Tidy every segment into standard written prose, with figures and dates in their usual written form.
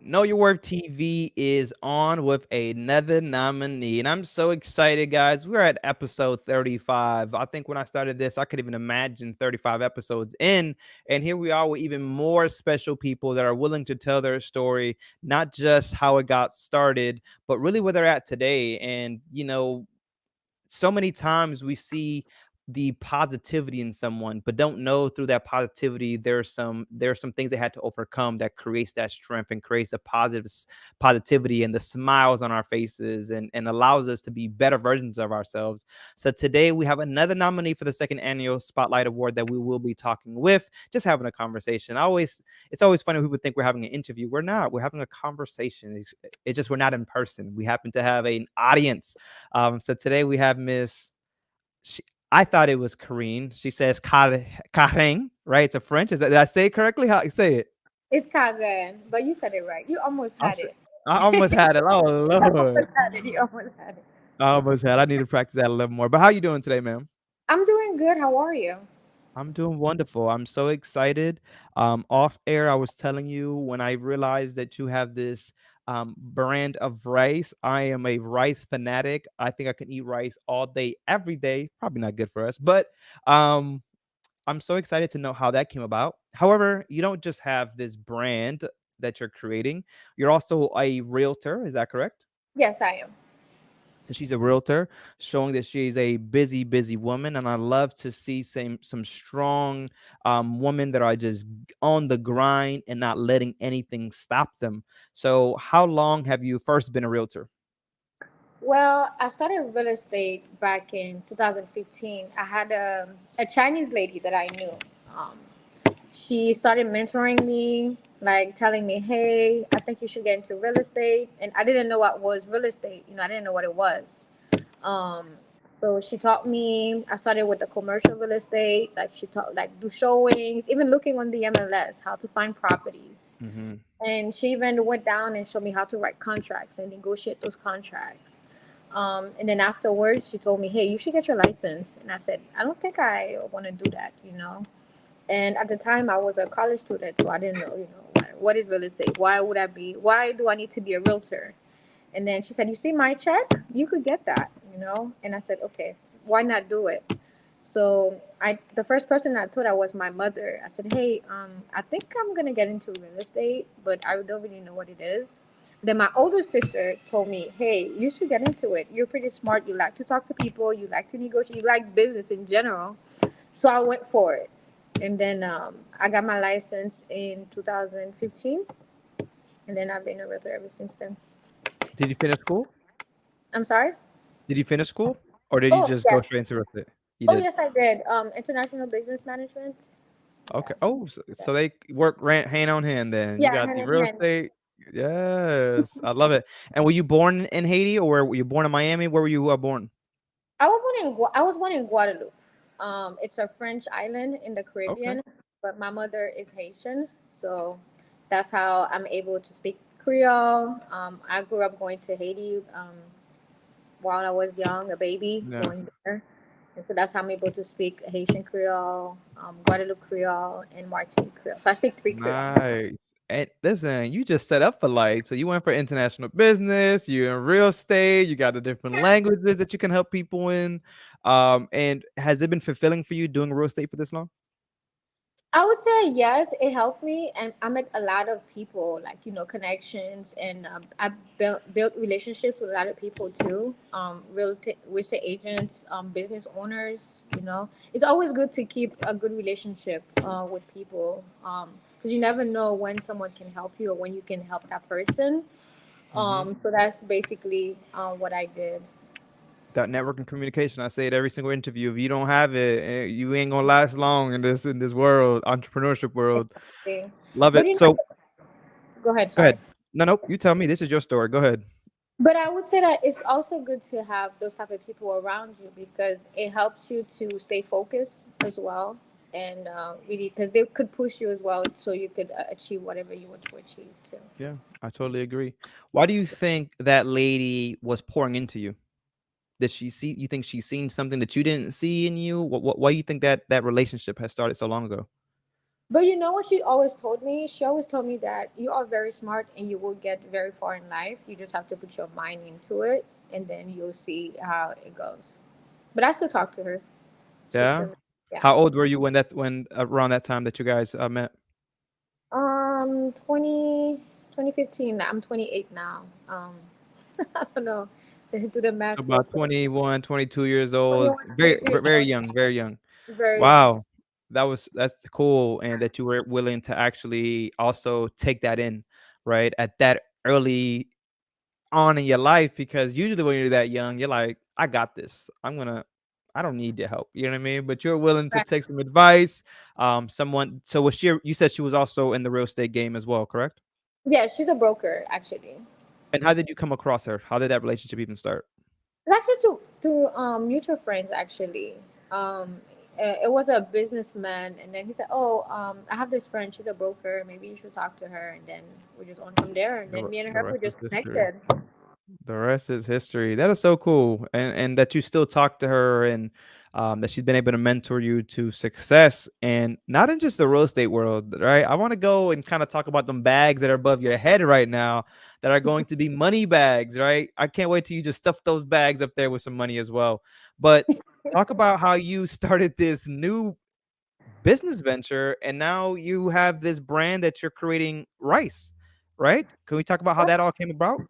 Know Your Worth TV is on with another nominee, and I'm so excited, guys. We're at episode 35. I think when I started this, I could even imagine 35 episodes in, and here we are with even more special people that are willing to tell their story, not just how it got started, but really where they're at today. And so many times we see the positivity in someone but don't know through that positivity there's some things they had to overcome that creates that strength and creates a positivity and the smiles on our faces and allows us to be better versions of ourselves. So today we have another nominee for the second annual Spotlight Award that we will be talking with, just having a conversation. It's always funny when people think we're having an interview. We're having a conversation. It's just we're not in person. We happen to have an audience. So today we have Miss. She, I thought it was Karene. She says Karene, right? It's a French. Did I say it correctly? How you say it? It's Kagan, but you said it right. You almost I had said, it. I almost had it. Oh You Lord, almost had it. You almost had it. I almost had. I need to practice that a little more. But how you doing today, ma'am? I'm doing good. How are you? I'm doing wonderful. I'm so excited. Off air, I was telling you when I realized that you have this brand of rice. I am a rice fanatic. I think I can eat rice all day, every day. Probably not good for us, but um, I'm so excited to know how that came about. However, you don't just have this brand that you're creating, you're also a realtor. Is that correct? Yes, I am. So she's a realtor, showing that she's a busy, busy woman. And I love to see some strong women that are just on the grind and not letting anything stop them. So, how long have you first been a realtor? Well, I started real estate back in 2015. I had a Chinese lady that I knew. Um, she started mentoring me, like telling me, "Hey, I think you should get into real estate." And I didn't know what was real estate. I didn't know what it was. Um, so she taught me. I started with the commercial real estate. Like she taught, like do showings, even looking on the MLS, how to find properties. Hmm. And she even went down and showed me how to write contracts and negotiate those contracts. And then afterwards, she told me, "Hey, you should get your license." And I said, "I don't think I want to do that. And at the time, I was a college student, so I didn't know, what is real estate? Why would I be? Why do I need to be a realtor? And then she said, "You see my check? You could get that. And I said, "Okay, why not do it?" So the first person I told her was my mother. I said, "Hey, I think I'm gonna get into real estate, but I don't really know what it is." Then my older sister told me, "Hey, you should get into it. You're pretty smart. You like to talk to people. You like to negotiate. You like business in general." So I went for it, and then I got my license in 2015, and then I've been a realtor ever since then. Did you finish school? I'm sorry. Did you finish school, or did you Oh just go yes. straight into real estate? You Oh did. yes, I did. International business management. Yeah. Okay. Oh, so, Yeah. so they work hand on hand then. You Yeah. got Hand the in real hand. estate. Yes, I love it. And were you born in Haiti or were you born in Miami? Where were you born? I was born in Guadeloupe. It's a French island in the Okay. Caribbean, but my mother is Haitian, so that's how I'm able to speak Creole. I grew up going to Haiti while I was young, a baby, Yeah. going there, and so that's how I'm able to speak Haitian Creole, Guadeloupe Creole, and Martinique Creole. So I speak three Creole. Nice. And listen, you just set up for life. So you went for international business, you're in real estate, you got the different languages that you can help people in. And has it been fulfilling for you doing real estate for this long? I would say yes, it helped me, and I met a lot of people, like connections, and I built relationships with a lot of people too. Real estate agents, business owners. It's always good to keep a good relationship with people, because you never know when someone can help you or when you can help that person. Hmm. So that's basically what I did. That network and communication. I say it every single interview. If you don't have it, you ain't gonna last long in this world, entrepreneurship world. Exactly. Love But it. So go ahead. go Sorry. ahead. No, no, you tell me. This is your story. Go ahead. But I would say that it's also good to have those type of people around you because it helps you to stay focused as well, and really because they could push you as well, so you could achieve whatever you want to achieve too. Yeah, I totally agree. Why do you think that lady was pouring into you? Did she see? You think she's seen something that you didn't see in you? Why do you think that relationship has started so long ago? But you know what she always told me? She always told me that you are very smart and you will get very far in life. You just have to put your mind into it, and then you'll see how it goes. But I still talk to her. She's Yeah. still, yeah. How old were you when that's when around that time that you guys met? 2015. I'm 28 now. I don't know. Let's do the So math real about quick. 21, 22 years old. 21, Very 22 years very old. young, very young. Very young. Wow. That's cool, and that you were willing to actually also take that in, right? At that early on in your life, because usually when you're that young, you're like, "I got this. I don't need your help." You know what I mean? But you're willing to Right. take some advice. Someone so was she you said she was also in the real estate game as well, correct? Yeah, she's a broker actually. And how did you come across her? How did that relationship even start? It's actually to mutual friends actually. Um, it was a businessman, and then he said, "Oh, I have this friend. She's a broker. Maybe you should talk to her." And then we just went from there. And then me and The her we rest is just history. connected. The rest is history. That is so cool, and that you still talk to her, and that she's been able to mentor you to success, and not in just the real estate world, right? I want to go and kind of talk about them bags that are above your head right now, that are going to be money bags, right? I can't wait till you just stuff those bags up there with some money as well. But talk about how you started this new business venture, and now you have this brand that you're creating rice, right? Can we talk about how that all came about?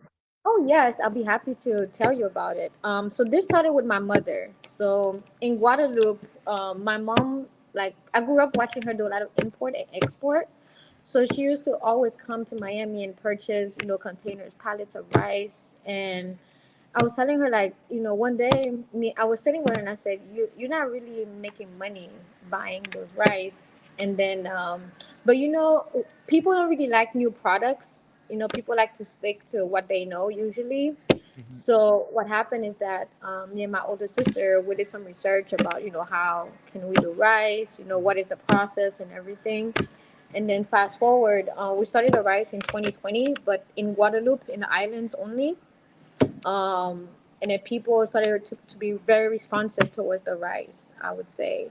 Oh yes, I'll be happy to tell you about it. So this started with my mother. So in Guadeloupe, my mom, like I grew up watching her do a lot of import and export. So she used to always come to Miami and purchase, containers, pallets of rice. And I was telling her like, one day I was sitting with her and I said, you're not really making money buying those rice. And then, but people don't really like new products. People like to stick to what they know usually. Mhm. So what happened is that me and my older sister we did some research about how can we do rice, Mhm. what is the process and everything. And then fast forward, we started the rice in 2020, but in Guadeloupe in the islands only. And then people started to be very responsive towards the rice, I would say.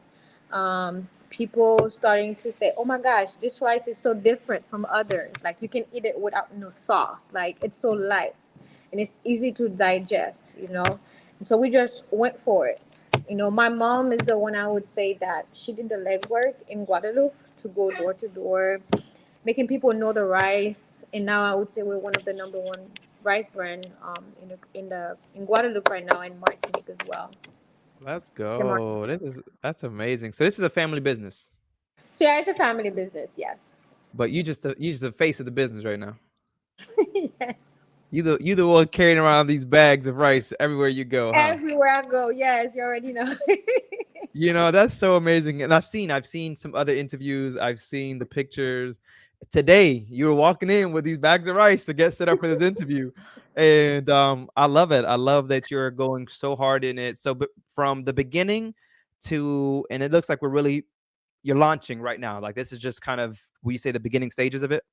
People starting to say, oh my gosh, this rice is so different from others. Like you can eat it without no sauce. Like it's so light and it's easy to digest. And so we just went for it. My mom is the one I would say that she did the legwork in Guadeloupe to go door to door, making people know the rice. And now I would say we're one of the number one rice brand in Guadeloupe right now and Martinique as well. Let's The go. That's amazing. So this is a family business, So yeah, it's a family business, yes. but you just the face of the business right now. Yes. You the one carrying around these bags of rice everywhere you go, huh? Everywhere I go, yes, you already know. That's so amazing. And I've seen some other interviews. I've seen the pictures. Today, you were walking in with these bags of rice to get set up for this interview. And I love it. I love that you're going so hard in it. So but from the beginning to and it looks like you're launching right now. Like this is just kind of we say the beginning stages of it.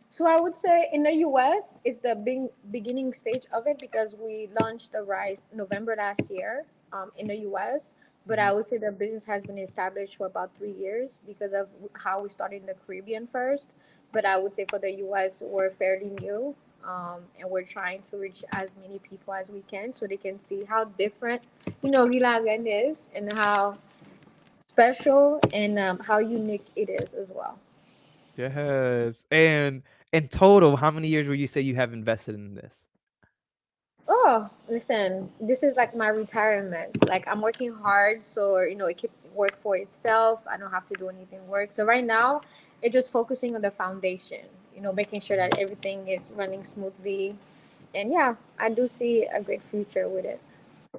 So I would say in the US, it's the beginning stage of it because we launched the Rise November last year in the US. But Mhm. I would say the business has been established for about 3 years because of how we started in the Caribbean first. But I would say for the US, we're fairly new. And we're trying to reach as many people as we can so they can see how different, Gilagan is and how special and how unique it is as well. Yes. And in total, how many years would you say you have invested in this? Oh, listen, this is like my retirement. Like I'm working hard, so it can work for itself. I don't have to do anything work. So right now, it's just focusing on the foundation. Making sure Mhm. that everything is running smoothly. And yeah, I do see a great future with it.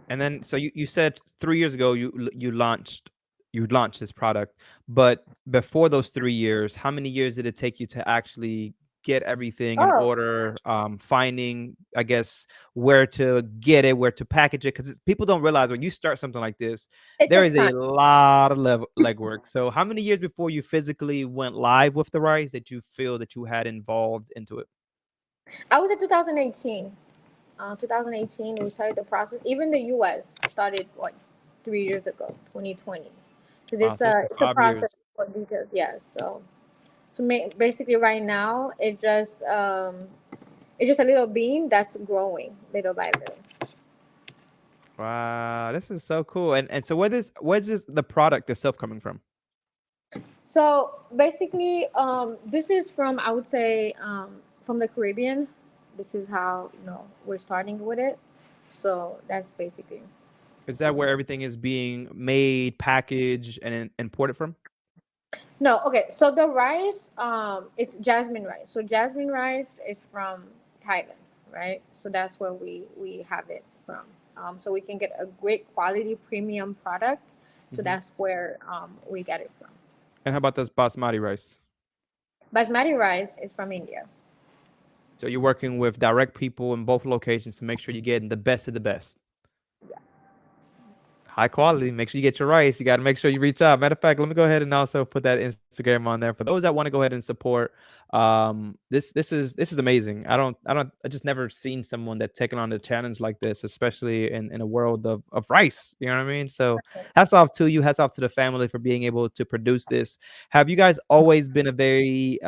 And then so you said 3 years ago you launched this product, but before those 3 years, how many years did it take you to actually get everything in Oh, order, finding, I guess, where to get it, where to package it? Because people don't realize when you start something like this, it there takes is a time. lot of legwork. So how many years before you physically went live with the rice that you feel that you had involved into it? I was in 2018. 2018, we started the process. Even the US started what 3 years ago, 2020, because Wow, it's so it's a the it's a 5 years. process. More details, yes. So basically, right now, it's just a little bean that's growing little by little. Wow, this is so cool. And so where's this the product itself coming from? So basically, this is from, I would say, from the Caribbean. This is how we're starting with it. So that's basically. Is that where everything is being made, packaged, and imported from? No, okay. So the rice, it's jasmine rice. So jasmine rice is from Thailand, right? So that's where we have it from. So we can get a great quality premium product. So Hmm. that's where we get it from. And how about this basmati rice? Basmati rice is from India. So you're working with direct people in both locations to make sure you're getting the best of the best. High quality. Make sure you get your rice. You got to make sure you reach out. Matter of fact, let me go ahead and also put that Instagram on there for those that want to go ahead and support. This is amazing. I just never seen someone that taken on a challenge like this, especially in a world of rice. You know what I mean? So hats off to you. Hats off to the family for being able to produce this. Have you guys always been a very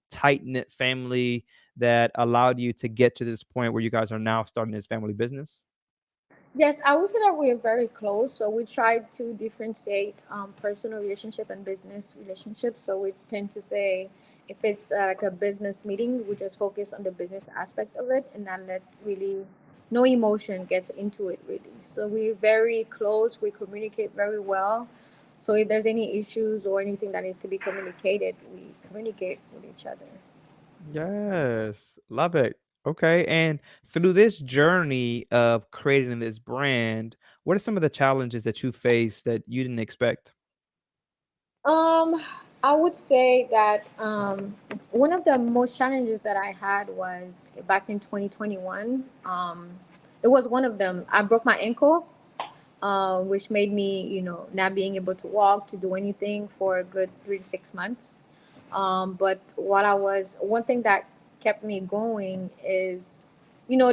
tight knit family that allowed you to get to this point where you guys are now starting this family business? Yes, I would say that we're very close. So we try to differentiate personal relationship and business relationships. So we tend to say if it's like a business meeting, we just focus on the business aspect of it and not let really no emotion gets into it really. So we're very close. We communicate very well. So if there's any issues or anything that needs to be communicated, we communicate with each other. Yes, love it. Okay, and through this journey of creating this brand, what are some of the challenges that you faced that you didn't expect? Um, I would say that one of the most challenges that I had was back in 2021. It was one of them. I broke my ankle, which made me, not being able to walk, to do anything for a good 3 to 6 months. But one thing that kept me going is,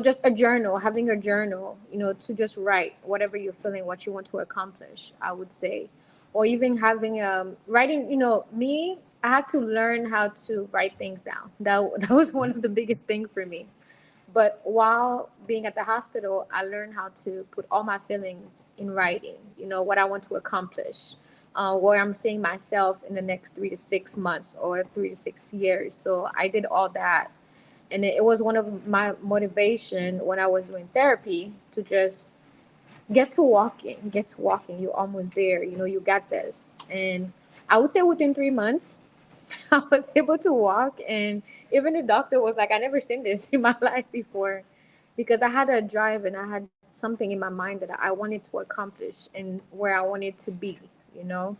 just a journal, having a journal, to just write whatever you're feeling, what you want to accomplish, I would say. Or even having writing, me, I had to learn how to write things down. That was one of the biggest things for me. But while being at the hospital, I learned how to put all my feelings in writing, what I want to accomplish, where I'm seeing myself in the next 3 to 6 months or 3 to 6 years. So I did all that. And it was one of my motivation when I was doing therapy to just get to walking. You're almost there. You got this. And I would say within 3 months, I was able to walk, and even the doctor was like, "I never seen this in my life before," because I had a drive and I had something in my mind that I wanted to accomplish and where I wanted to be, you know.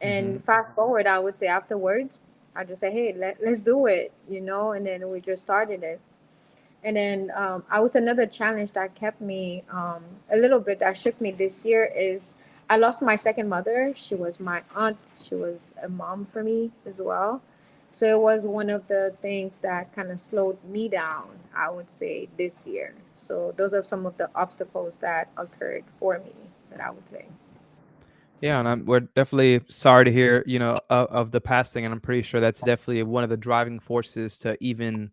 Hmm. And fast forward, I would say afterwards, I just say, "Hey, let's do it," and then we just started it. And then I was another challenge that kept me a little bit that shook me this year is I lost my second mother. She was my aunt. She was a mom for me as well. So it was one of the things that kind of slowed me down, I would say, this year. So those are some of the obstacles that occurred for me that I would say. Yeah, and we're definitely sorry to hear, of the passing, and I'm pretty sure that's definitely one of the driving forces to even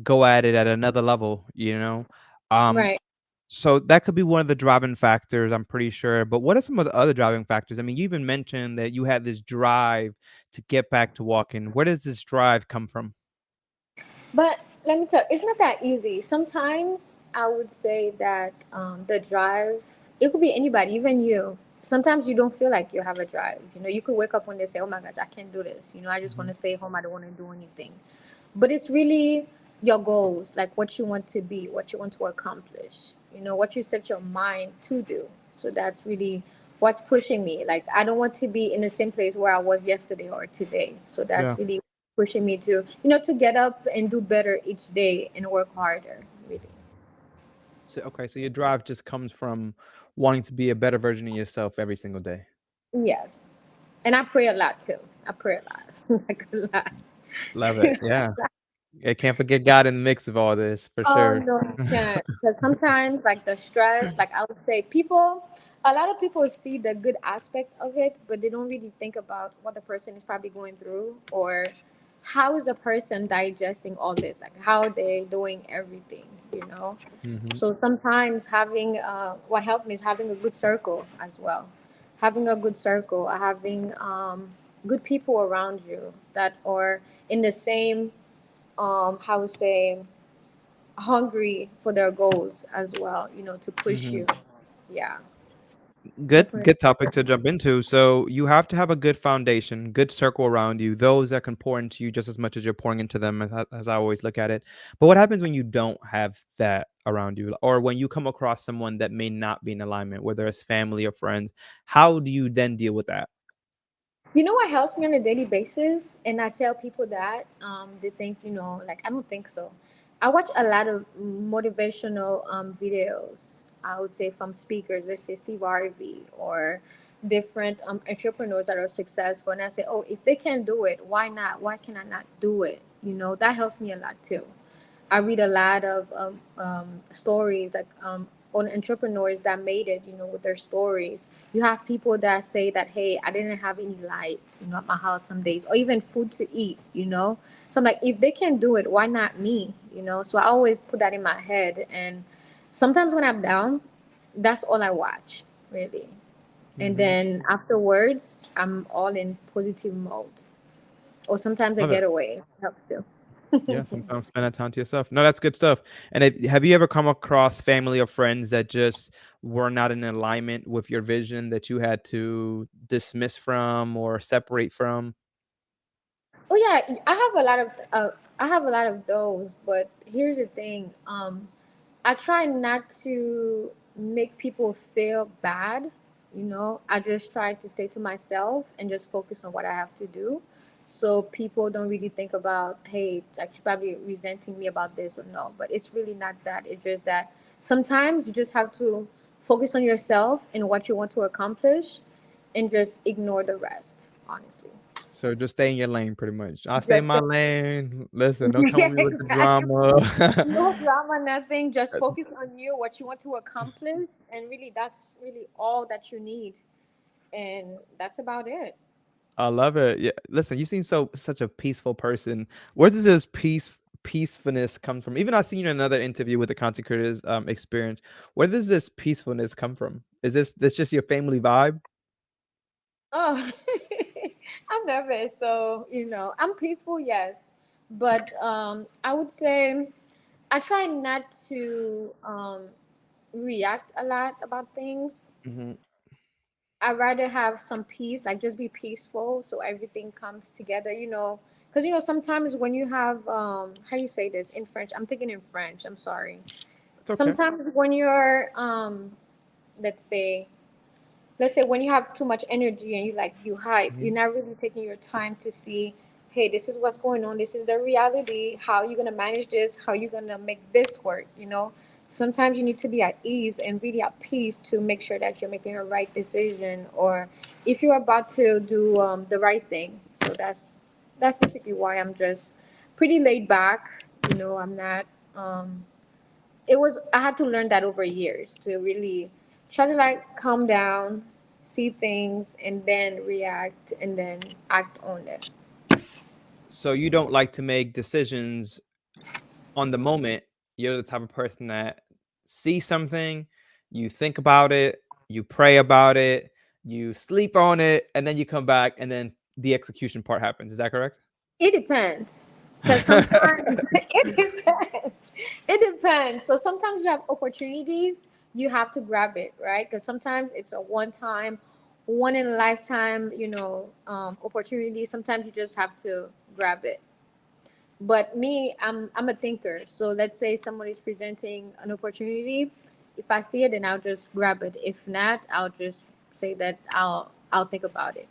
go at it at another level, you know? Um, Right. so that could be one of the driving factors, I'm pretty sure. But what are some of the other driving factors? I mean, you even mentioned that you had this drive to get back to walking. Where does this drive come from? But let me tell you, it's not that easy. Sometimes I would say that the drive, it could be anybody, even you. Sometimes you don't feel like you have a drive. You could wake up one day and say, oh my gosh, I can't do this. I just want Mhm. to stay home. I don't want to do anything. But it's really your goals, like what you want to be, what you want to accomplish, what you set your mind to do. So that's really what's pushing me. Like, I don't want to be in the same place where I was yesterday or today. So Yeah. that's really pushing me to get up and do better each day and work harder, really. So okay, so your drive just comes from wanting to be a better version of yourself every single day. Yes. And I pray a lot too. I pray a lot. Like a lot. Love it. Yeah. I can't forget God in the mix of all this for Oh sure. no, you can't. Because sometimes, like the stress, like I would say, people. A lot of people see the good aspect of it, but they don't really think about what the person is probably going through, or how is the person digesting all this, like how they doing everything, you know. Mhm. So sometimes having what helped me is having a good circle as well, having a good circle, having good people around you that are in the same how to say hungry for their goals as well, you know, to push Mhm. you. Yeah, Good that's what. good topic to jump into. So, you have to have a good foundation, good circle around you, those that can pour into you just as much as you're pouring into them, as I always look at it. But what happens when you don't have that around you, or when you come across someone that may not be in alignment, whether it's family or friends? How do you then deal with that? You know what helps me on a daily basis? And I tell people that they think, you know, like I don't think so. I watch a lot of motivational videos, I would say from speakers, let's say Steve Harvey or different entrepreneurs that are successful. And I say, oh, if they can do it, why not? Why can I not do it? You know, that helps me a lot too. I read a lot of stories like on entrepreneurs that made it, you know, with their stories. You have people that say that, hey, I didn't have any lights, you know, at my house some days, or even food to eat, you know. So I'm like, if they can do it, why not me, you know? So I always put that in my head. And sometimes when I'm down, that's all I watch, really. And Mhm. then afterwards, I'm all in positive mode. Or sometimes I Love it. get away. Helps too. Yeah, sometimes spend that time to yourself. No, that's good stuff. And have you ever come across family or friends that just were not in alignment with your vision that you had to dismiss from or separate from? Oh yeah, I have a lot of those, but here's the thing. I try not to make people feel bad, you know. I just try to stay to myself and just focus on what I have to do. So people don't really think about, hey, like she's probably resenting me about this or no, but it's really not that. It's just that sometimes you just have to focus on yourself and what you want to accomplish and just ignore the rest, honestly. So just stay in your lane pretty much. I stay in Just my lane. Listen, don't come yeah, with me with the exactly. drama. No drama, nothing. Just focus on you, what you want to accomplish, and really, that's really all that you need, and that's about it. I love it. Yeah. Listen, you seem such a peaceful person. Where does this peacefulness come from? Even I seen you in another interview with the content creators experience. Where does this peacefulness come from? Is this just your family vibe? Oh, I'm nervous, so I'm peaceful, yes, but I would say I try not to react a lot about things. Mhm. I'd rather have some peace, like just be peaceful so everything comes together, you know. Because, sometimes when you have, how you say this in French? I'm thinking in French, I'm sorry. It's okay. Sometimes when you're, let's say, let's say when you have too much energy and you hype, you're Mhm. not really taking your time to see, hey, this is what's going on, this is the reality, how you're going to manage this, how you're going to make this work, sometimes you need to be at ease and really at peace to make sure that you're making a right decision, or if you're about to do the right thing. So that's basically why I'm just pretty laid back. I'm not I had to learn that over years to really try to like calm down, see things, and then react and then act on it. So you don't like to make decisions on the moment. You're the type of person that see something, you think about it, you pray about it, you sleep on it, and then you come back, and then the execution part happens. Is that correct? It depends. Because sometimes it depends. It depends. So sometimes you have opportunities, you have to grab it, right? Because sometimes it's a one time, one in a lifetime, opportunity. Sometimes you just have to grab it. But me, I'm a thinker. So let's say somebody's presenting an opportunity. If I see it, then I'll just grab it. If not, I'll just say that I'll think about it.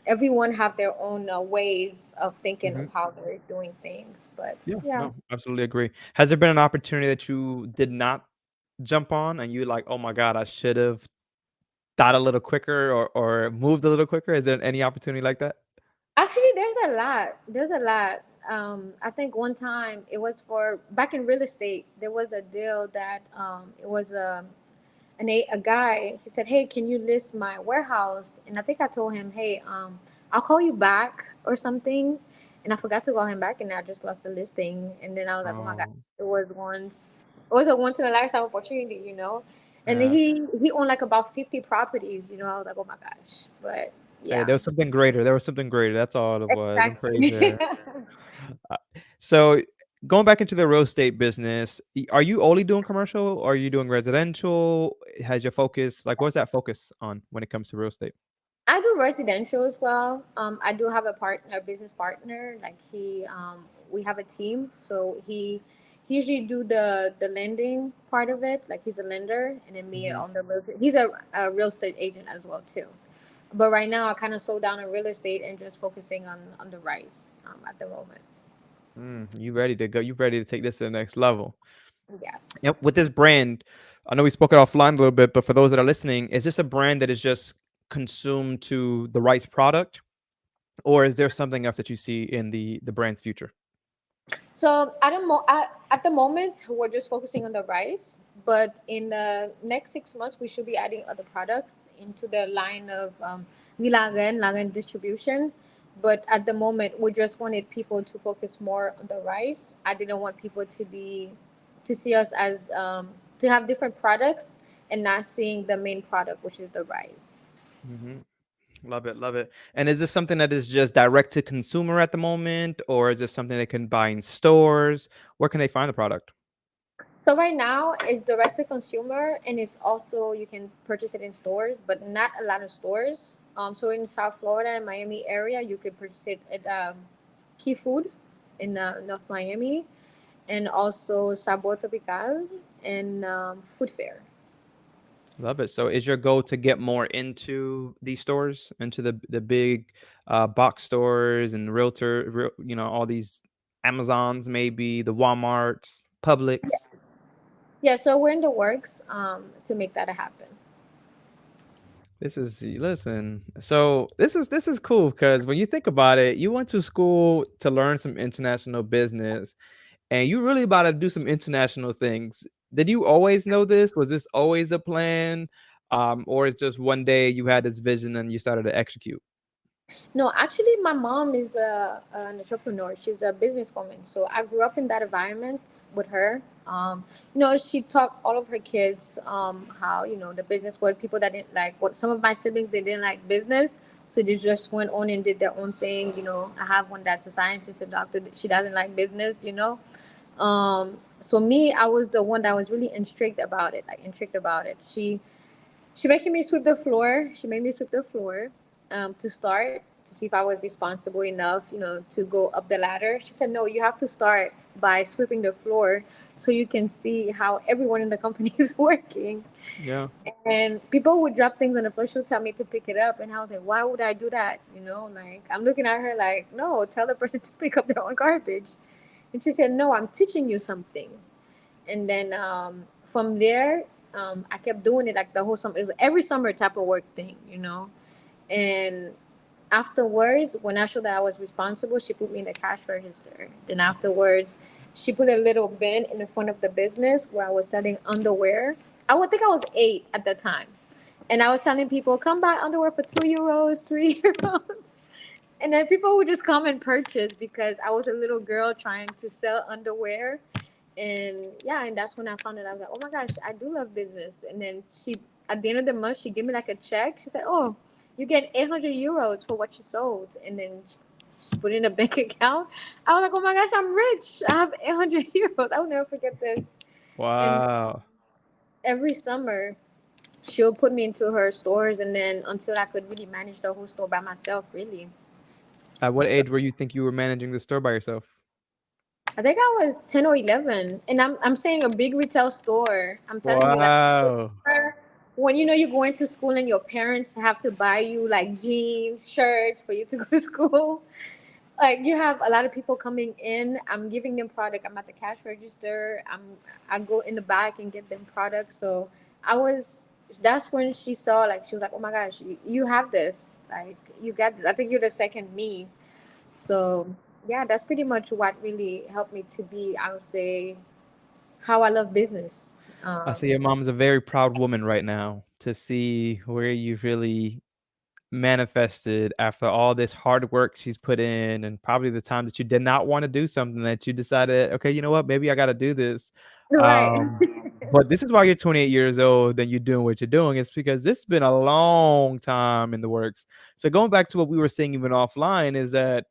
Everyone have their own ways of thinking of Mhm. how they're doing things. But Yeah, yeah. no, absolutely agree. Has there been an opportunity that you did not jump on and you're like, "Oh my god, I should have thought a little quicker or moved a little quicker?" Is there any opportunity like that? Actually, there's a lot. There's a lot. I think one time it was for back in real estate. There was a deal that it was. and a guy, he said, hey, can you list my warehouse? And I think I told him, hey, I'll call you back or something. And I forgot to call him back, and I just lost the listing. And then I was like, oh my god, Oh, it was a once in a lifetime opportunity, And yeah. he owned like about 50 properties, I was like, oh my gosh, but Hey, yeah, there was something greater. There was something greater. That's all it was. I'm exactly. crazy. Uh, so going back into the real estate business, are you only doing commercial or are you doing residential? Has your focus like what's that focus on when it comes to real estate? I do residential as well. I do have a business partner. Like we have a team, so he usually do the lending part of it. Like he's a lender, and then me Hmm. on the real. He's a real estate agent as well too. But right now, I kind of slowed down on real estate and just focusing on the rice at the moment. You ready to go? You ready to take this to the next level? Yes. Yep. With this brand, I know we spoke it offline a little bit, but for those that are listening, is this a brand that is just consumed to the rice product, or is there something else that you see in the brand's future? So at the moment, we're just focusing on the rice. But in the next 6 months, we should be adding other products into the line of Lagan distribution. But at the moment, we just wanted people to focus more on the rice. I didn't want people to see us as to have different products and not seeing the main product, which is the rice. Hmm. Love it, love it. And is this something that is just direct to consumer at the moment, or is this something they can buy in stores? Where can they find the product? So right now it's direct to consumer, and it's also you can purchase it in stores, but not a lot of stores. So in South Florida and Miami area, you can purchase it at Key Food in North Miami, and also Sabor Tropical and Food Fair. Love it. So is your goal to get more into these stores, into the big box stores and all these Amazons, maybe the Walmarts, Publix? Yeah, so we're in the works to make that happen. This is listen. So this is cool because when you think about it, you went to school to learn some international business, and you really about to do some international things. Did you always know this? Was this always a plan, or it's just one day you had this vision and you started to execute? No, actually, my mom is an entrepreneur. She's a businesswoman. So I grew up in that environment with her. She taught all of her kids how, the business world, people that didn't like what some of my siblings, they didn't like business. So they just went on and did their own thing. I have one that's a scientist, a doctor. She doesn't like business. So me, I was the one that was really intrigued about it. She making me sweep the floor. She made me sweep the floor to start to see if I was responsible enough, to go up the ladder. She said, "No, you have to start by sweeping the floor so you can see how everyone in the company is working." Yeah. And people would drop things on the floor. She'll tell me to pick it up, and I was like, "Why would I do that?" Like I'm looking at her like, "No, tell the person to pick up their own garbage." And she said, "No, I'm teaching you something." And then from there, I kept doing it like the whole summer. It was every summer type of work thing. And afterwards, when I showed that I was responsible, she put me in the cash register. Then afterwards, she put a little bin in the front of the business where I was selling underwear. I would think I was 8 at the time. And I was telling people, come buy underwear for €2, €3. And then people would just come and purchase because I was a little girl trying to sell underwear. And yeah, and that's when I found it. I was like, oh my gosh, I do love business. And then at the end of the month, she gave me like a check. She said, oh, you get €800 for what you sold. And then she put it in a bank account. I was like, oh my gosh, I'm rich. I have €800. I will never forget this. And Wow. every summer, she'll put me into her stores, and then until I could really manage the whole store by myself, really. At what age were you think you were managing the store by yourself? I think I was 10 or 11. And I'm saying a big retail store. I'm telling you, like, Wow. when you go into school and your parents have to buy you like jeans, shirts for you to go to school. Like you have a lot of people coming in. I'm giving them product. I'm at the cash register. I go in the back and give them product. So I was. That's when she saw, like, she was like, "Oh my gosh, you have this. Like you got this. I think you're the second me." So yeah, that's pretty much what really helped me to be, I would say, how I love business. I Um, see your mom's a very proud woman right now to see where you've really manifested after all this hard work she's put in and probably the time that you did not want to do something that you decided, okay, you know what, maybe I got to do this. right. But this is why you're 28 years old and you're doing what you're doing. It's because this has been a long time in the works. So going back to what we were saying even offline is that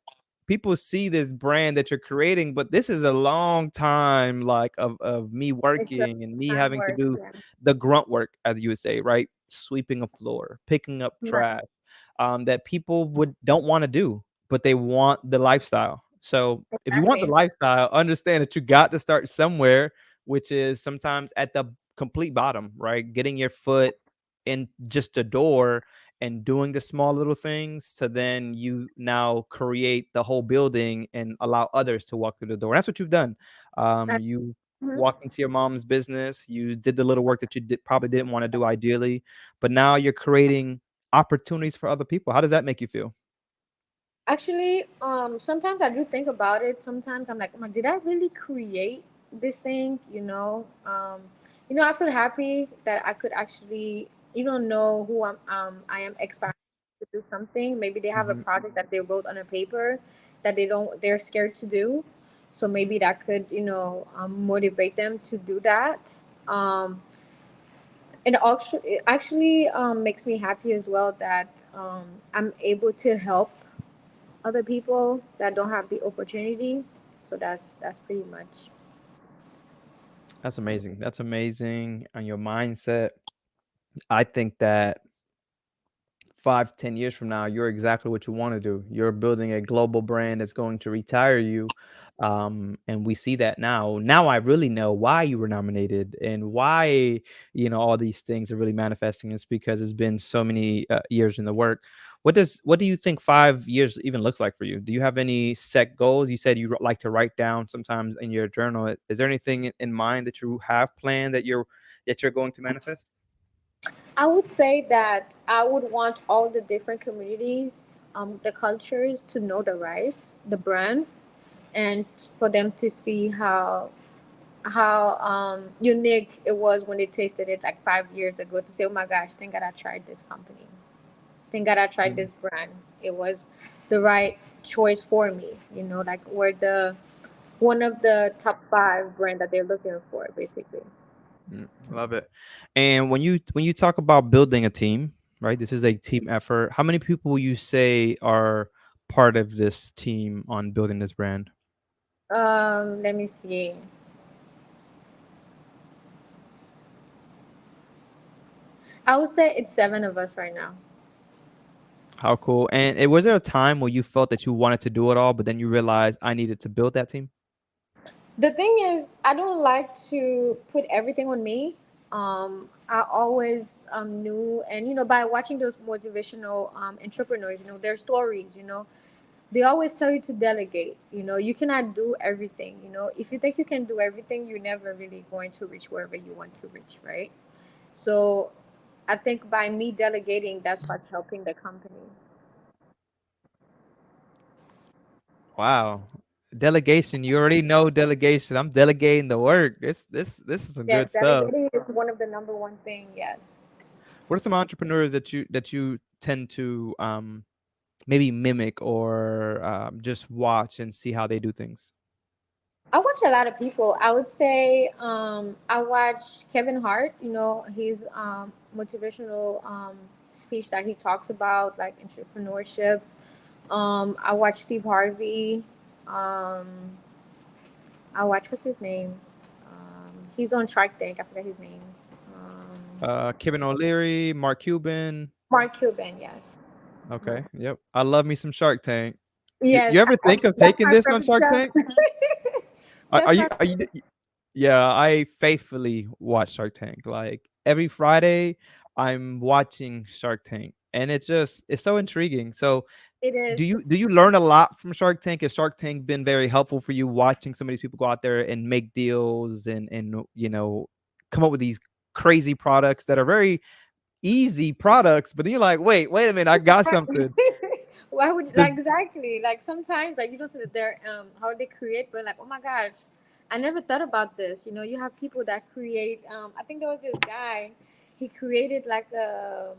people see this brand that you're creating, but this is a long time like of me It's a working and me time having to work. do Yeah. the grunt work, as you would say, right? Sweeping a floor, picking up Right. trash, that people would don't want to do, but they want the lifestyle. So if you want the Exactly. lifestyle, understand that you got to start somewhere, which is sometimes at the complete bottom, right? Getting your foot in just a door and doing the small little things to then you now create the whole building and allow others to walk through the door. That's what you've done. Uh, You mhm. walked into your mom's business, you did the little work that you probably didn't want to do ideally, but now you're creating opportunities for other people. How does that make you feel? Actually, sometimes I do think about it. Sometimes I'm like, "Oh my, did I really create this thing?" I feel happy that I could actually, know who I am expected to do something. Maybe they have a Mhm. project that they wrote on a paper that they're scared to do. So maybe that could, motivate them to do that. Um, and it actually makes me happy as well that I'm able to help other people that don't have the opportunity. So that's pretty much. That's amazing. That's amazing. And your mindset. I think that 5, 10 years from now, you're exactly what you want to do. You're building a global brand that's going to retire you. And we see that now. Now I really know why you were nominated and why, all these things are really manifesting. It's because it's been so many years in the work. What do you think 5 years even looks like for you? Do you have any set goals? You said you like to write down sometimes in your journal. Is there anything in mind that you have planned that you're going to manifest? I would say that I would want all the different communities, the cultures to know the rice, the brand, and for them to see how unique it was when they tasted it like 5 years ago. To say, "Oh my gosh, thank God I tried this company. Thank God I tried this brand. It was the right choice for me." Like we're the one of the top five brand that they're looking for, basically. Love it. And when you talk about building a team, right? This is a team effort. How many people will you say are part of this team on building this brand? Let me see. I would say it's seven of us right now. How cool. And was there a time where you felt that you wanted to do it all, but then you realized I needed to build that team? The thing is, I don't like to put everything on me. I always knew, and by watching those motivational entrepreneurs, their stories, they always tell you to delegate. You cannot do everything. If you think you can do everything, you're never really going to reach wherever you want to reach, right? So I think by me delegating, that's what's helping the company. Wow. Delegation. You already know delegation. I'm delegating the work. This is some Yes, good stuff. delegating is one of the number one thing. Yes. What are some entrepreneurs that you tend to maybe mimic or just watch and see how they do things? I watch a lot of people. I would say I watch Kevin Hart. His motivational speech that he talks about, like entrepreneurship. I watch Steve Harvey. Um, I watch what's his name? He's on Shark Tank. I forget his name. Kevin O'Leary, Mark Cuban. Mark Cuban. Yes. Okay, yep. I love me some Shark Tank. You Yes, you ever think of that's taking my this on perfect Shark job. Tank? Are That's are my you are you Yeah, I faithfully watch Shark Tank. Like every Friday, I'm watching Shark Tank, and it's so intriguing. So, it do is. you do you learn a lot from Shark Tank? Has Shark Tank been very helpful for you watching some of these people go out there and make deals and come up with these crazy products that are very easy products, but then you're like, wait a minute, I got something. Why would Does like exactly like sometimes like you don't see that they're how they create, but like oh my gosh, I never thought about this. You know, you have people that create. I think there was this guy. He created like a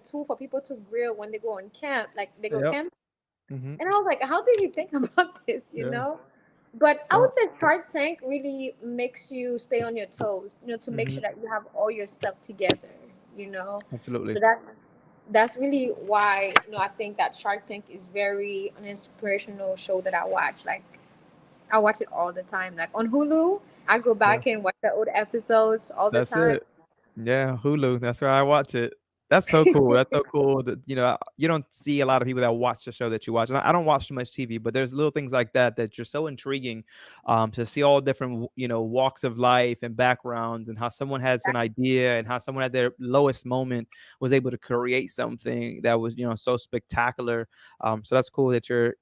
tool for people to grill when they go on camp. Like they go Yep. camp, Mhm. and I was like, how did he think about this? You Yeah. know. But I Yeah. would say Shark Tank really makes you stay on your toes. You know, to make Mhm. sure that you have all your stuff together. You know, so Absolutely. that's really why I think that Shark Tank is very an inspirational show that I watch. Like I watch it all the time. Like on Hulu, I go Yeah. back and watch the old episodes all the That's time. it. Yeah, Hulu, that's where I watch it. That's so cool, that's so cool that, you don't see a lot of people that watch the show that you watch, and I don't watch too much TV, but there's little things like that that just so intriguing, to see all different, walks of life and backgrounds and how someone has an idea and how someone at their lowest moment was able to create something that was, so spectacular, so that's cool that you're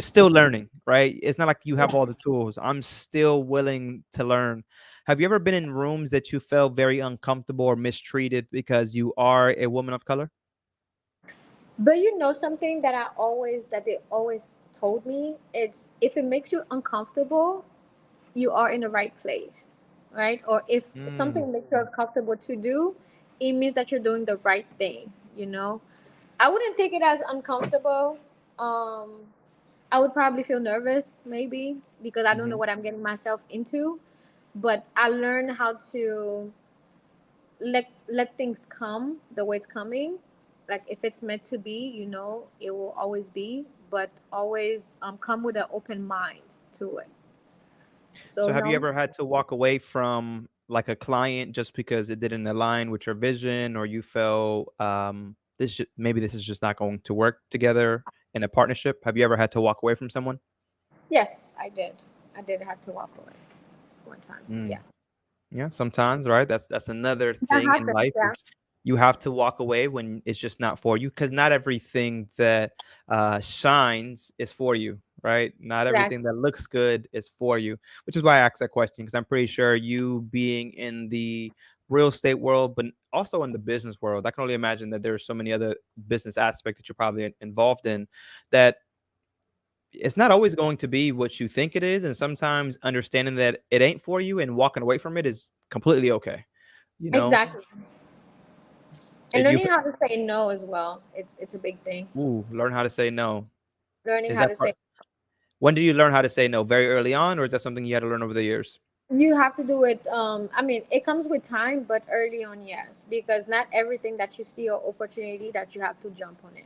still learning, right? It's not like you have all the tools. I'm still willing to learn. Have you ever been in rooms that you felt very uncomfortable or mistreated because you are a woman of color? But you know something that they always told me, it's if it makes you uncomfortable, you are in the right place, right? Or if Mm, something makes you uncomfortable to do, it means that you're doing the right thing, I wouldn't take it as uncomfortable. Um, I would probably feel nervous, maybe, because I don't know mhm. what I'm getting myself into. But I learned how to let things come the way it's coming. Like if it's meant to be, it will always be. But always come with an open mind to it. So So have you no. ever had to walk away from, like, a client just because it didn't align with your vision or you felt, maybe this is just not going to work together in a partnership? Have you ever had to walk away from someone? Yes, I did. I did have to walk away one time. Mm. Yeah, Yeah, sometimes, right? That's another that thing in happens. life Yeah, is you have to walk away when it's just not for you because not everything that shines is for you, right? Not everything exactly. that looks good is for you, which is why I asked that question because I'm pretty sure you being in the real estate world, but also in the business world, I can only imagine that there are so many other business aspects that you're probably involved in that it's not always going to be what you think it is, and sometimes understanding that it ain't for you and walking away from it is completely okay, you know? Exactly. And And learning how to say no as well. It's a big thing. learn how to say no. Learning Is how that to say part when did you learn how to say no? Very early on, or is that something you had to learn over the years? you have to do it. I mean, it comes with time, but early on, yes, because not everything that you see or opportunity that you have to jump on it.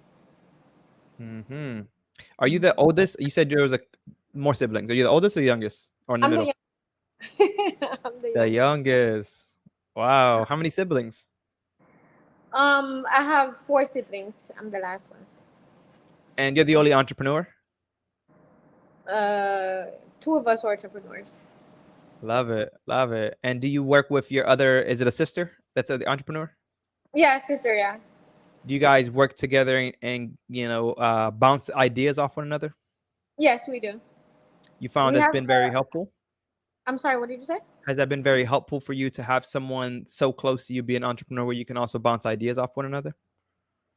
Mhm. Are you the oldest? You said there was, more siblings. Are you the oldest or the youngest? Or in the I'm the middle? I'm the The youngest. youngest. Wow. How many siblings? I have four siblings. I'm the last one. And you're the only entrepreneur? Uh, Two of us are entrepreneurs. Love it, love it. And do you work with your other is it a sister that's the entrepreneur? Yeah, sister. Yeah. Do you guys work together and bounce ideas off one another? Yes, we do. You found We that's have. been very helpful? I'm sorry. What did you say? Has that been very helpful for you to have someone so close to you be an entrepreneur where you can also bounce ideas off one another?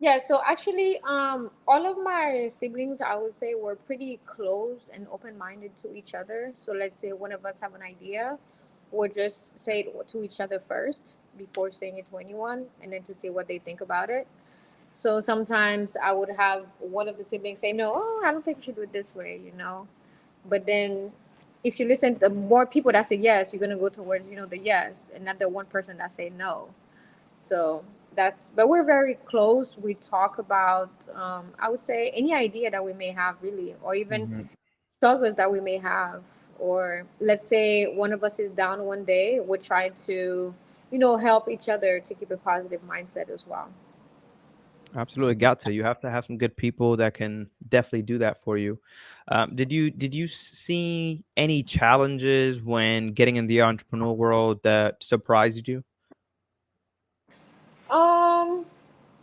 Yeah, so actually, all of my siblings, I would say, were pretty close and open-minded to each other. So let's say one of us have an idea, we'll just say it to each other first before saying it to anyone, and then to see what they think about it. So sometimes I would have one of the siblings say, "No, oh, I don't think you should do it this way." But then, if you listen to more people that say yes, you're gonna go towards the yes, and not the one person that say no. So but we're very close. We talk about, I would say, any idea that we may have, really, or even Mhm. struggles that we may have. Or let's say one of us is down one day, we try to, help each other to keep a positive mindset as well. Absolutely got to. You have to have some good people that can definitely do that for you. Did you see any challenges when getting in the entrepreneurial world that surprised you? Um,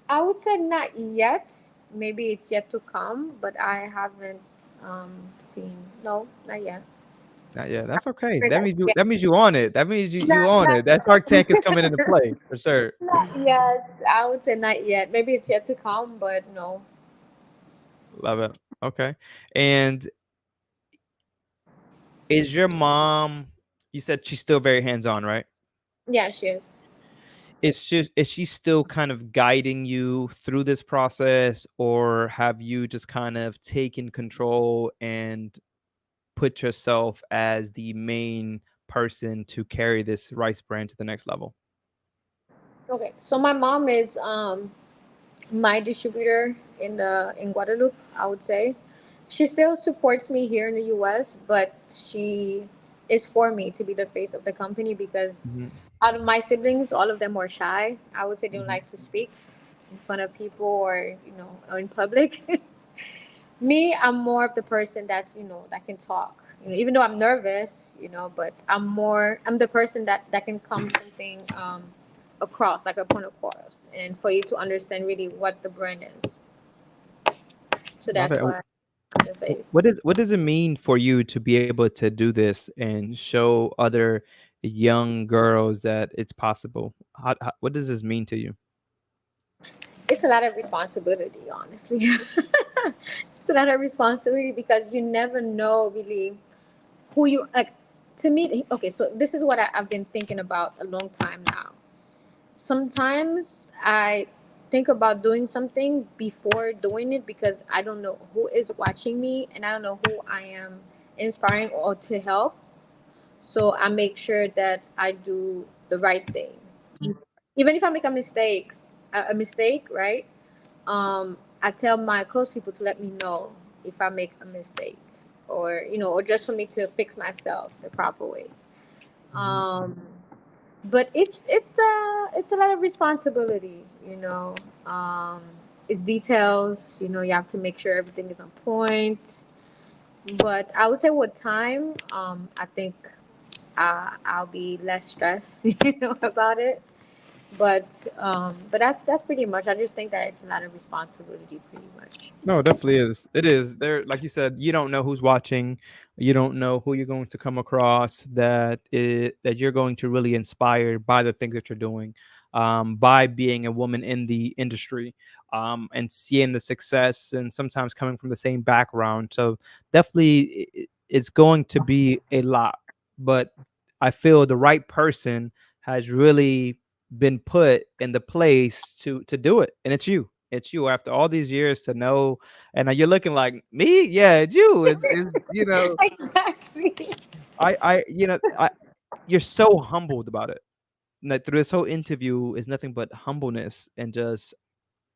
I would say not yet. Maybe it's yet to come, but I haven't seen. No, not yet. Yeah, that's okay. Afraid That that- means you Yeah, that means you on it. That means you not, on not it. That Shark Tank is coming into play for sure. Not yet. I would say not yet. Maybe it's yet to come, but no. Love it. Okay. And Is your mom, you said she's still very hands-on, right? Yeah, she is. Is she still kind of guiding you through this process, or have you just kind of taken control and put yourself as the main person to carry this rice brand to the next level? Okay, so my mom is my distributor in Guadeloupe, I would say. She still supports me here in the US, but she is for me to be the face of the company because Mhm, out of my siblings, all of them were shy. I would say they don't mhm, like to speak in front of people or, or in public. Me, I'm more of the person that's, that can talk. Even though I'm nervous, but I'm the person that can come something across, like a point across, and for you to understand really what the brand is. So love that's it. why I'm the face. What does it mean for you to be able to do this and show other young girls that it's possible? What does this mean to you? It's a lot of responsibility, honestly. It's a lot of responsibility because you never know really who you like. To me, okay, so this is what I've been thinking about a long time now. Sometimes I think about doing something before doing it because I don't know who is watching me and I don't know who I am inspiring or to help. So I make sure that I do the right thing. Even if I make a mistake, right? I tell my close people to let me know if I make a mistake, or just for me to fix myself the proper way. Mhm. Um, but it's a lot of responsibility. Um, it's details. You have to make sure everything is on point. But I would say with time, I think I'll be less stressed, about it. But that's pretty much. I just think that it's a lot of responsibility, pretty much. No, it definitely is. It is. There, like you said, you don't know who's watching. You don't know who you're going to come across that you're going to really inspire by the things that you're doing, by being a woman in the industry, and seeing the success and sometimes coming from the same background. So definitely, it's going to be a lot. But I feel the right person has really been put in the place to do it, and it's you. It's you after all these years to know, and you're looking like me. Yeah, it's you. It's Exactly. you're so humbled about it. Like through this whole interview is nothing but humbleness and just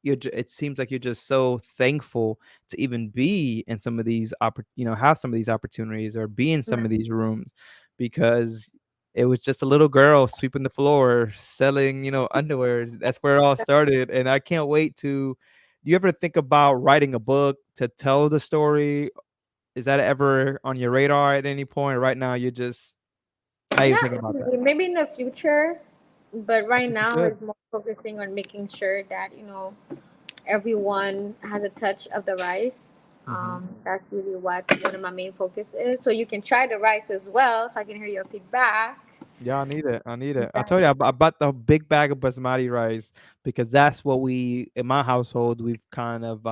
it seems like you're just so thankful to even be in some of these have some of these opportunities or be in some of these rooms because it was just a little girl sweeping the floor selling underwear. That's where it all started, and I can't wait to. Do you ever think about writing a book to tell the story? Is that ever on your radar at any point? Right now you're just not even thinking Not about that. really. Maybe in the future, but I right think you now should. it's more focusing on making sure that everyone has a touch of the rice. Mhm. That's really what one of my main focus is. So you can try the rice as well, so I can hear your feedback. Yeah, I need it. I need it. I told you Exactly. I bought the big bag of basmati rice because that's what we in my household we've kind of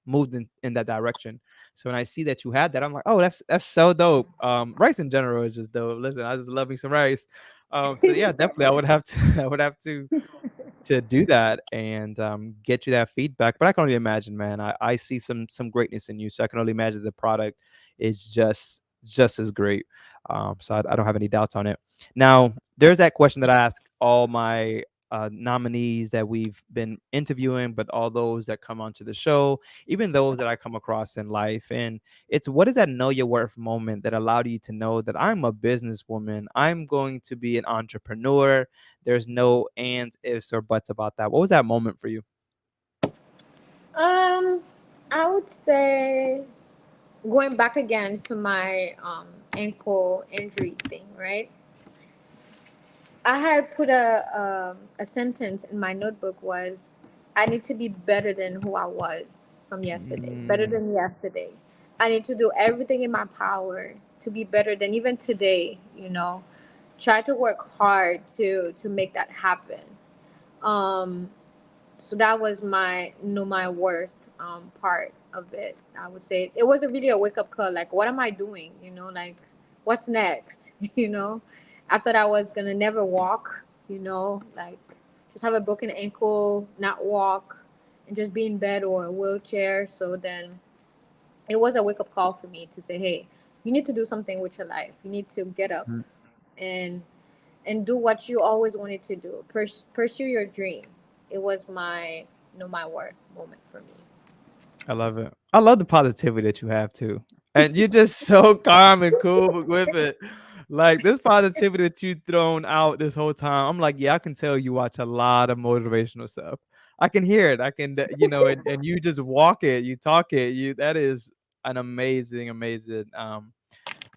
moved in that direction. So when I see that you had that, I'm like, oh, that's so dope. Rice in general is just dope. Listen, I just love me some rice. So yeah, definitely I would have to I would have to do that and get you that feedback. But I can only imagine, man. I see some greatness in you, so I can only imagine the product is just as great. So I don't have any doubts on it. Now, there's that question that I ask all my nominees that we've been interviewing, but all those that come onto the show, even those that I come across in life. And it's what is that know your worth moment that allowed you to know that I'm a businesswoman? I'm going to be an entrepreneur. There's no ands, ifs, or buts about that. What was that moment for you? Um, I would say going back again to my ankle injury thing, right? I had put a sentence in my notebook was, I need to be better than who I was from yesterday, better Mm, than yesterday. I need to do everything in my power to be better than even today. Try to work hard to make that happen. Um, so that was my know my worth part of it. I would say it was a really a wake up call. Like, what am I doing? Like what's next? You know, I thought I was gonna never walk. You know, like just have a broken ankle, not walk, and just be in bed or a wheelchair. So then it was a wake up call for me to say, hey, you need to do something with your life. You need to get up Mm, and do what you always wanted to do. Pursue your dream. It was my my worth moment for me. I love it. I love the positivity that you have too. And you're just so calm and cool with it. Like this positivity that you thrown out this whole time. I'm like, yeah, I can tell you watch a lot of motivational stuff. I can hear it. I can, and you just walk it, you talk it. That is an amazing, amazing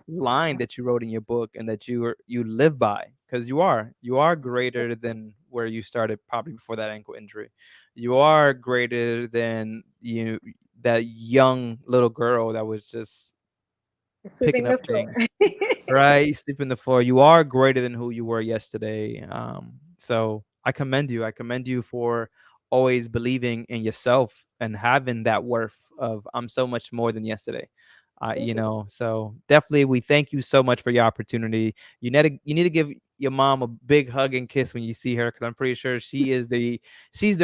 line that you wrote in your book and that you live by, because you are greater than where you started probably before that ankle injury. You are greater than that young little girl that was just picking Sweeping up the floor. things. Right, sleeping the floor. You are greater than who you were yesterday. So I commend you. I commend you for always believing in yourself and having that worth of I'm so much more than yesterday. Thank you. So definitely we thank you so much for your opportunity. You need to give your mom a big hug and kiss when you see her, because I'm pretty sure she's the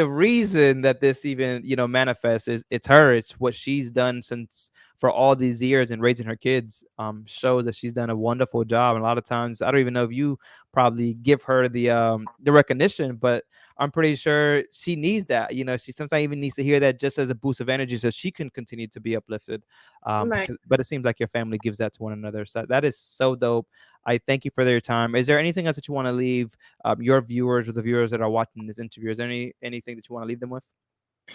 reason that this even manifests. It's her. It's what she's done since for all these years and raising her kids. Shows that she's done a wonderful job. And a lot of times, I don't even know if you probably give her the recognition, but I'm pretty sure she needs that. She sometimes even needs to hear that just as a boost of energy, so she can continue to be uplifted. Right. But it seems like your family gives that to one another. So that is so dope. I thank you for your time. Is there anything else that you want to leave your viewers or the viewers that are watching this interview? Is there anything that you want to leave them with?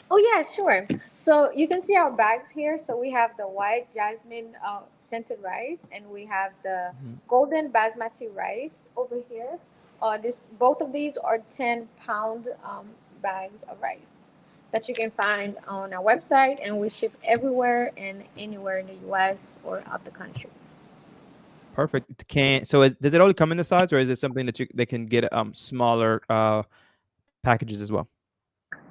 Oh yeah, sure. So you can see our bags here. So we have the white jasmine scented rice, and we have the Mhm. golden basmati rice over here. This both of these are 10-pound bags of rice that you can find on our website, and we ship everywhere and anywhere in the U.S. or out the country. Perfect. Does it only come in the size, or is it something that they can get smaller packages as well?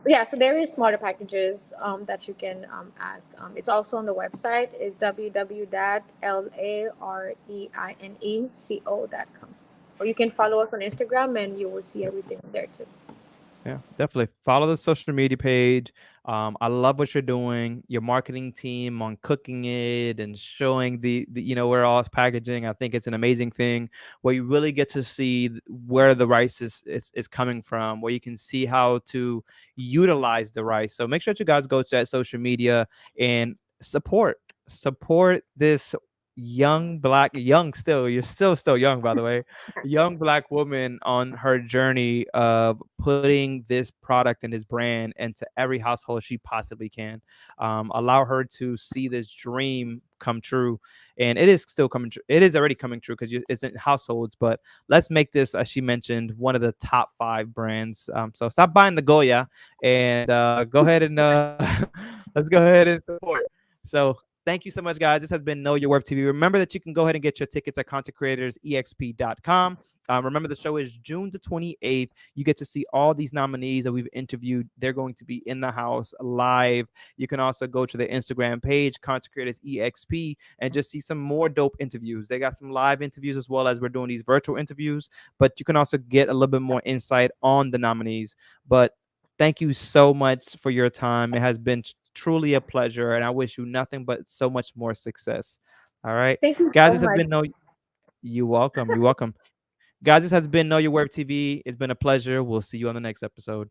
Yeah, so there is smarter packages that you can ask. It's also on the website. It's www.lareineco.com. Or you can follow us on Instagram and you will see everything there too. Yeah, definitely. Follow the social media page. I love what you're doing. Your marketing team on cooking it and showing where all it's packaging. I think it's an amazing thing where you really get to see where the rice is coming from, where you can see how to utilize the rice. So make sure that you guys go to that social media and support this young still, you're still young, by the way, young black woman on her journey of putting this product and this brand into every household she possibly can. Allow her to see this dream come true, and it is still coming true. It is already coming true because it's in households. But let's make this, as she mentioned, one of the top 5 brands. So stop buying the Goya and go ahead and let's go ahead and support. So thank you so much, guys. This has been Know Your Worth TV. Remember that you can go ahead and get your tickets at contentcreatorsexp.com. Remember, the show is June the 28th. You get to see all these nominees that we've interviewed. They're going to be in the house live. You can also go to the Instagram page, Content Creators EXP, and just see some more dope interviews. They got some live interviews as well as we're doing these virtual interviews, but you can also get a little bit more insight on the nominees. But thank you so much for your time. It has been truly a pleasure, and I wish you nothing but so much more success. All right, Thank you guys, so this has much. been no. You're welcome. You're welcome. Guys, this has been Know Your Worth TV. It's been a pleasure. We'll see you on the next episode.